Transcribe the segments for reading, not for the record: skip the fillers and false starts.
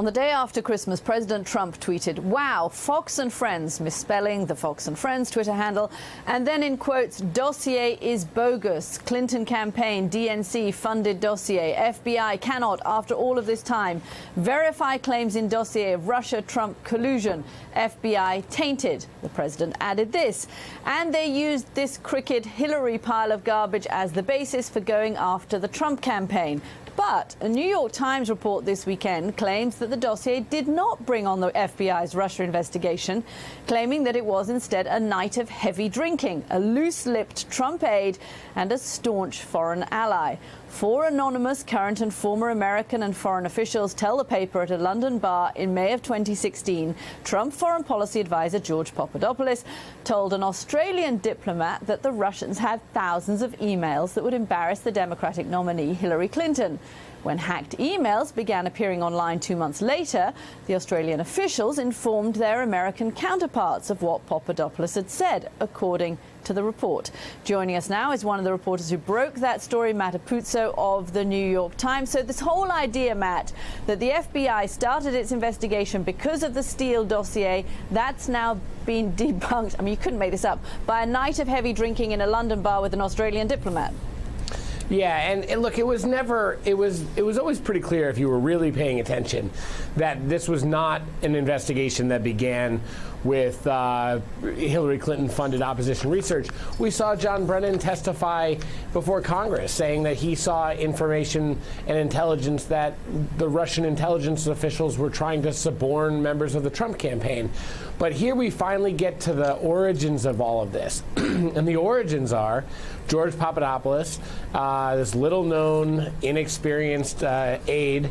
On the day after Christmas, President Trump tweeted, "Wow, Fox and Friends," misspelling the Fox and Friends Twitter handle, and then in quotes, "Dossier is bogus. Clinton campaign, DNC funded dossier. FBI cannot, after all of this time, verify claims in dossier of Russia-Trump collusion. FBI tainted." The president added this, "And they used this crooked Hillary pile of garbage as the basis for going after the Trump campaign." But a New York Times report this weekend claims that the dossier did not bring on the FBI's Russia investigation, claiming that it was instead a night of heavy drinking, a loose-lipped Trump aide and a staunch foreign ally. Four anonymous current and former American and foreign officials tell the paper at a London bar in May of 2016, Trump foreign policy advisor George Papadopoulos told an Australian diplomat that the Russians had thousands of emails that would embarrass the Democratic nominee Hillary Clinton. When hacked emails began appearing online 2 months later, the Australian officials informed their American counterparts of what Papadopoulos had said, according to the report. Joining us now is one of the reporters who broke that story, Matt Apuzzo of the New York Times. So this whole idea, Matt, that the FBI started its investigation because of the Steele dossier, that's now been debunked. I mean, you couldn't make this up, by a night of heavy drinking in a London bar with an Australian diplomat. Yeah, and look, it was always pretty clear, if you were really paying attention, that this was not an investigation that began with Hillary Clinton-funded opposition research. We saw John Brennan testify before Congress saying that he saw information and intelligence that the Russian intelligence officials were trying to suborn members of the Trump campaign. But here we finally get to the origins of all of this. And the origins are George Papadopoulos, this little-known, inexperienced aide.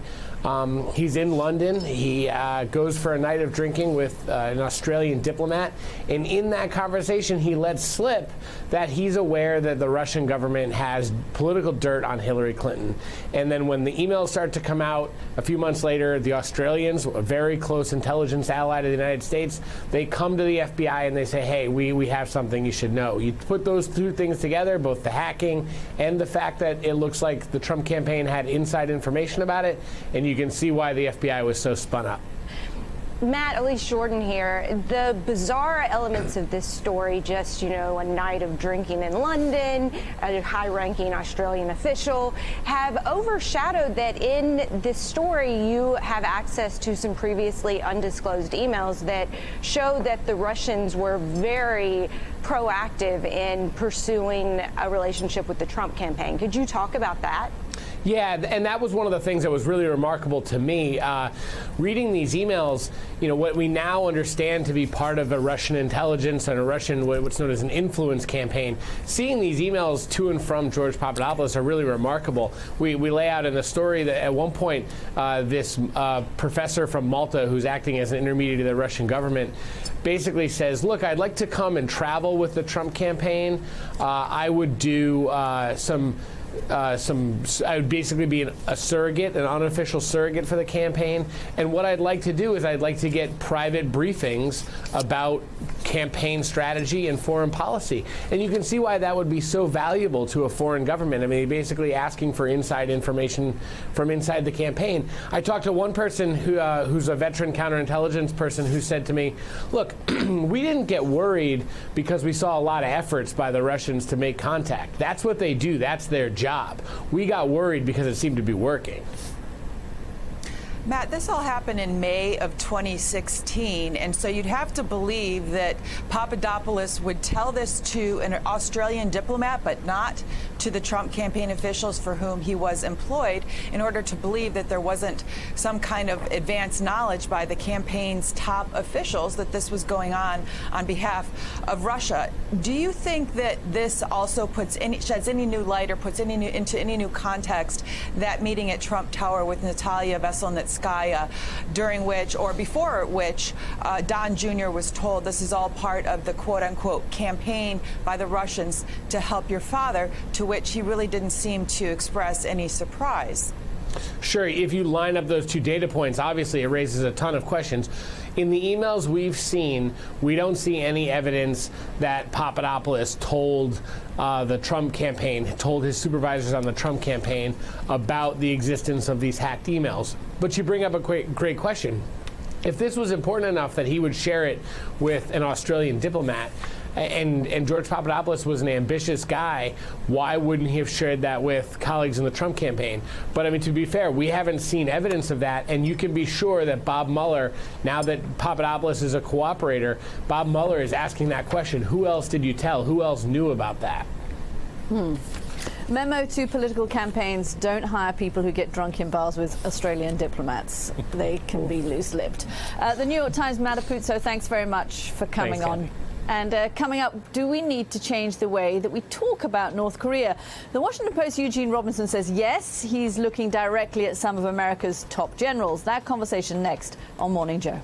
He's in London. He goes for a night of drinking with an Australian diplomat. And in that conversation, he lets slip that he's aware that the Russian government has political dirt on Hillary Clinton. And then when the emails start to come out a few months later, the Australians, a very close intelligence ally to the United States, they come to the FBI and they say, hey, we have something you should know. You put those two things together, both the hacking and the fact that it looks like the Trump campaign had inside information about it, and you can see why the FBI was so spun up. Matt, Elise Jordan here. The bizarre elements of this story, just, a night of drinking in London, a high-ranking Australian official, have overshadowed that in this story you have access to some previously undisclosed emails that show that the Russians were very proactive in pursuing a relationship with the Trump campaign. Could you talk about that? Yeah, and that was one of the things that was really remarkable to me. Reading these emails, what we now understand to be part of a Russian intelligence and a Russian, what's known as an influence campaign, seeing these emails to and from George Papadopoulos are really remarkable. We lay out in the story that at one point, this professor from Malta who's acting as an intermediary to the Russian government basically says, look, I'd like to come and travel with the Trump campaign. I would do I would basically be a surrogate, an unofficial surrogate for the campaign. And what I'd like to do is I'd like to get private briefings about campaign strategy and foreign policy. And you can see why that would be so valuable to a foreign government. I mean, basically asking for inside information from inside the campaign. I talked to one person who's a veteran counterintelligence person who said to me, look, we didn't get worried because we saw a lot of efforts by the Russians to make contact. That's what they do. That's their job. We got worried because it seemed to be working. Matt, this all happened in May of 2016, and so you'd have to believe that Papadopoulos would tell this to an Australian diplomat, but not to the Trump campaign officials for whom he was employed, in order to believe that there wasn't some kind of advanced knowledge by the campaign's top officials that this was going on behalf of Russia. Do you think that this also sheds any new light or puts into any new context that meeting at Trump Tower with Natalia Veselnitskaya, during which, or before which, Don Jr. was told this is all part of the quote-unquote campaign by the Russians to help your father, to which he really didn't seem to express any surprise? Sure. If you line up those two data points, obviously it raises a ton of questions. In the emails we've seen, we don't see any evidence that Papadopoulos told the Trump campaign, told his supervisors on the Trump campaign about the existence of these hacked emails. But you bring up a great question. If this was important enough that he would share it with an Australian diplomat, and George Papadopoulos was an ambitious guy, why wouldn't he have shared that with colleagues in the Trump campaign? But I mean, to be fair, we haven't seen evidence of that, and you can be sure that Bob Mueller, now that Papadopoulos is a cooperator, Bob Mueller is asking that question. Who else did you tell? Who else knew about that? Memo to political campaigns: don't hire people who get drunk in bars with Australian diplomats. They can be loose-lipped. The New York Times, Matt Apuzzo, thanks very much for coming on. And coming up, do we need to change the way that we talk about North Korea? The Washington Post's Eugene Robinson says yes, he's looking directly at some of America's top generals. That conversation next on Morning Joe.